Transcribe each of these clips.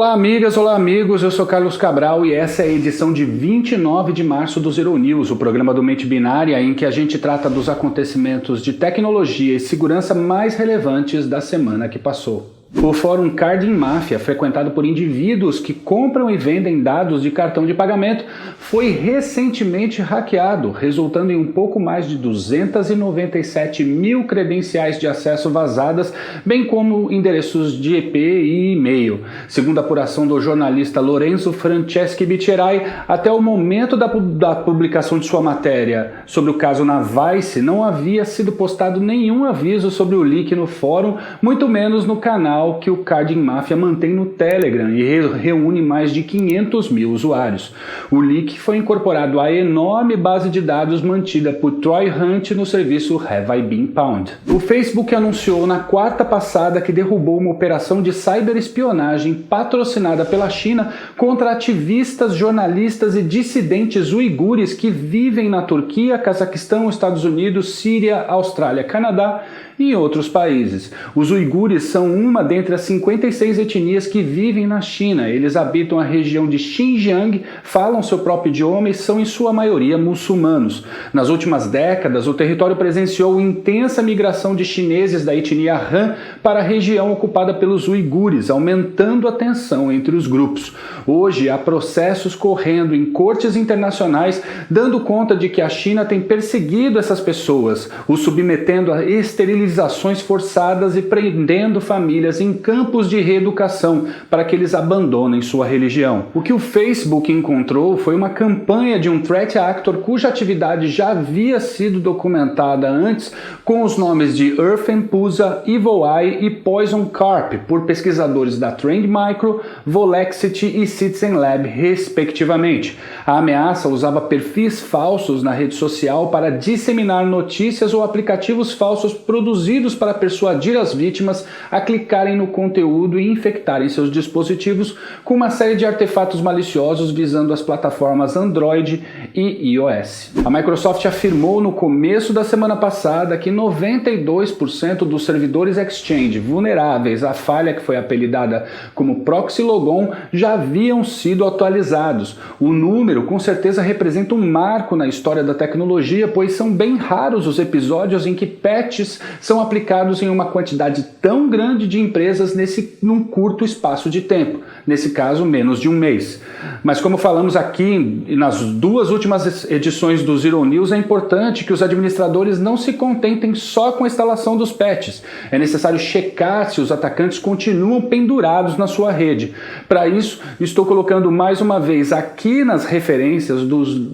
Olá amigas, olá amigos, eu sou Carlos Cabral e essa é a edição de 29 de março do Zero News, o programa do Mente Binária em que a gente trata dos acontecimentos de tecnologia e segurança mais relevantes da semana que passou. O fórum Carding Mafia, frequentado por indivíduos que compram e vendem dados de cartão de pagamento, foi recentemente hackeado, resultando em um pouco mais de 297 mil credenciais de acesso vazadas, bem como endereços de IP e e-mail. Segundo a apuração do jornalista Lorenzo Franceschi Biccerai, até o momento da publicação de sua matéria sobre o caso na Vice, não havia sido postado nenhum aviso sobre o leak no fórum, muito menos no canal que o Carding Mafia mantém no Telegram e reúne mais de 500 mil usuários. O leak foi incorporado à enorme base de dados mantida por Troy Hunt no serviço Have I Been Pwned. O Facebook anunciou na quarta passada que derrubou uma operação de cyberespionagem patrocinada pela China contra ativistas, jornalistas e dissidentes uigures que vivem na Turquia, Cazaquistão, Estados Unidos, Síria, Austrália, Canadá e em outros países. Os uigures são uma dentre as 56 etnias que vivem na China. Eles habitam a região de Xinjiang, falam seu próprio idioma e são em sua maioria muçulmanos. Nas últimas décadas, o território presenciou intensa migração de chineses da etnia Han para a região ocupada pelos uigures, aumentando a tensão entre os grupos. Hoje, há processos correndo em cortes internacionais, dando conta de que a China tem perseguido essas pessoas, os submetendo a esterilizações forçadas e prendendo famílias em campos de reeducação para que eles abandonem sua religião. O que o Facebook encontrou foi uma campanha de um threat actor cuja atividade já havia sido documentada antes com os nomes de Earthen Pusa, Evil Eye e Poison Carp por pesquisadores da Trend Micro, Volexity e Citizen Lab, respectivamente. A ameaça usava perfis falsos na rede social para disseminar notícias ou aplicativos falsos produzidos para persuadir as vítimas a clicarem no conteúdo e infectarem seus dispositivos com uma série de artefatos maliciosos visando as plataformas Android e iOS. A Microsoft afirmou no começo da semana passada que 92% dos servidores Exchange vulneráveis à falha que foi apelidada como Proxy Logon já haviam sido atualizados. O número com certeza representa um marco na história da tecnologia, pois são bem raros os episódios em que patches são aplicados em uma quantidade tão grande de empresas num curto espaço de tempo, nesse caso menos de um mês. Mas como falamos aqui nas duas últimas edições do Zero News, é importante que os administradores não se contentem só com a instalação dos patches. É necessário checar se os atacantes continuam pendurados na sua rede. Para isso, estou colocando mais uma vez aqui nas referências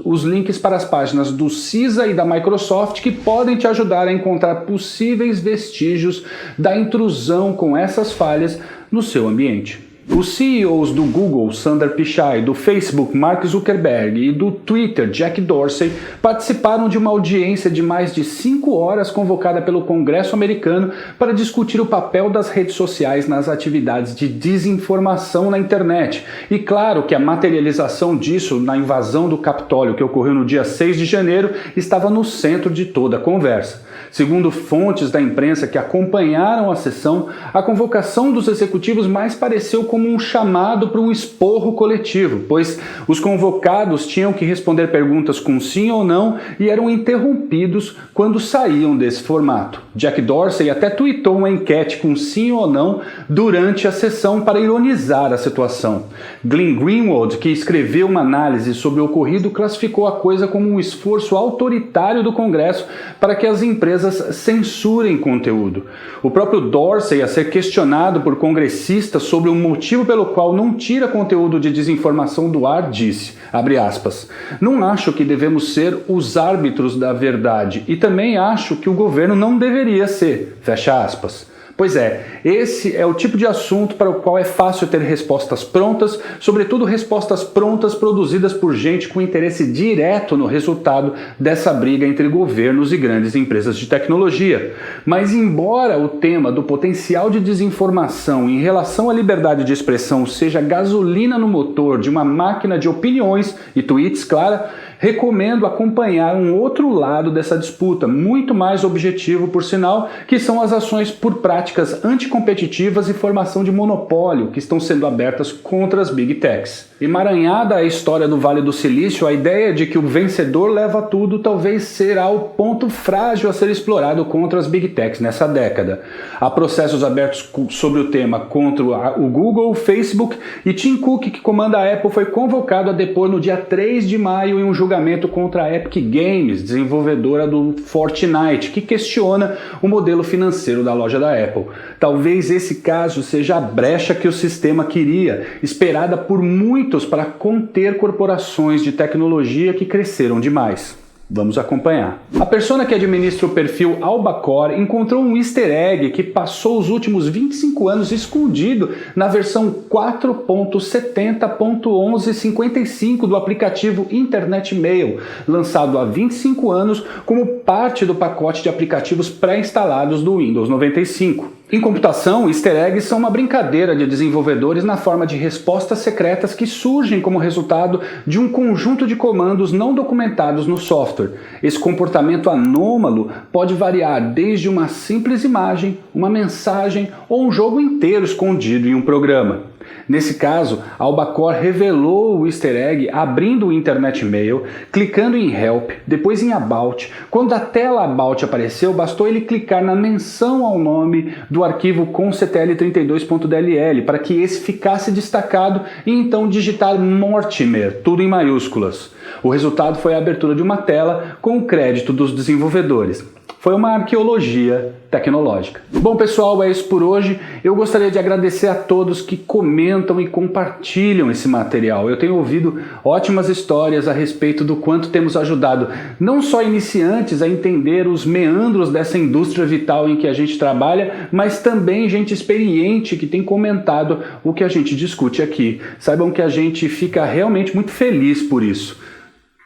os links para as páginas do CISA e da Microsoft que podem te ajudar a encontrar possíveis vestígios da intrusão com essas falhas no seu ambiente. Os CEOs do Google, Sundar Pichai, do Facebook, Mark Zuckerberg e do Twitter, Jack Dorsey, participaram de uma audiência de mais de 5 horas convocada pelo Congresso americano para discutir o papel das redes sociais nas atividades de desinformação na internet. E claro que a materialização disso na invasão do Capitólio, que ocorreu no dia 6 de janeiro, estava no centro de toda a conversa. Segundo fontes da imprensa que acompanharam a sessão, a convocação dos executivos mais pareceu como um chamado para um esporro coletivo, pois os convocados tinham que responder perguntas com sim ou não e eram interrompidos quando saíam desse formato. Jack Dorsey até tweetou uma enquete com sim ou não durante a sessão para ironizar a situação. Glenn Greenwald, que escreveu uma análise sobre o ocorrido, classificou a coisa como um esforço autoritário do Congresso para que as empresas censurem conteúdo. O próprio Dorsey, a ser questionado por congressistas sobre o motivo pelo qual não tira conteúdo de desinformação do ar, disse, abre aspas, não acho que devemos ser os árbitros da verdade e também acho que o governo não deveria ser, fecha aspas. Pois é, esse é o tipo de assunto para o qual é fácil ter respostas prontas, sobretudo respostas prontas produzidas por gente com interesse direto no resultado dessa briga entre governos e grandes empresas de tecnologia. Mas embora o tema do potencial de desinformação em relação à liberdade de expressão seja gasolina no motor de uma máquina de opiniões e tweets, claro, Recomendo acompanhar um outro lado dessa disputa, muito mais objetivo por sinal, que são as ações por práticas anticompetitivas e formação de monopólio que estão sendo abertas contra as Big Techs. Emaranhada a história do Vale do Silício, a ideia de que o vencedor leva tudo talvez será o ponto frágil a ser explorado contra as Big Techs nessa década. Há processos abertos sobre o tema contra o Google, o Facebook, e Tim Cook, que comanda a Apple, foi convocado a depor no dia 3 de maio em um julgamento contra a Epic Games, desenvolvedora do Fortnite, que questiona o modelo financeiro da loja da Apple. Talvez esse caso seja a brecha que o sistema queria, esperada por muitos para conter corporações de tecnologia que cresceram demais. Vamos acompanhar. A persona que administra o perfil Albacore encontrou um easter egg que passou os últimos 25 anos escondido na versão 4.70.1155 do aplicativo Internet Mail, lançado há 25 anos como parte do pacote de aplicativos pré-instalados do Windows 95. Em computação, easter eggs são uma brincadeira de desenvolvedores na forma de respostas secretas que surgem como resultado de um conjunto de comandos não documentados no software. Esse comportamento anômalo pode variar desde uma simples imagem, uma mensagem ou um jogo inteiro escondido em um programa. Nesse caso, a Albacore revelou o easter egg abrindo o Internet Mail, clicando em Help, depois em About. Quando a tela About apareceu, bastou ele clicar na menção ao nome do arquivo conctl32.dll para que esse ficasse destacado e então digitar Mortimer, tudo em maiúsculas. O resultado foi a abertura de uma tela com o crédito dos desenvolvedores. Foi uma arqueologia tecnológica. Bom, pessoal, é isso por hoje. Eu gostaria de agradecer a todos que comentam e compartilham esse material. Eu tenho ouvido ótimas histórias a respeito do quanto temos ajudado não só iniciantes a entender os meandros dessa indústria vital em que a gente trabalha, mas também gente experiente que tem comentado o que a gente discute aqui. Saibam que a gente fica realmente muito feliz por isso.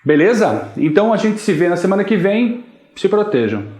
Beleza? Então a gente se vê na semana que vem. Se protejam.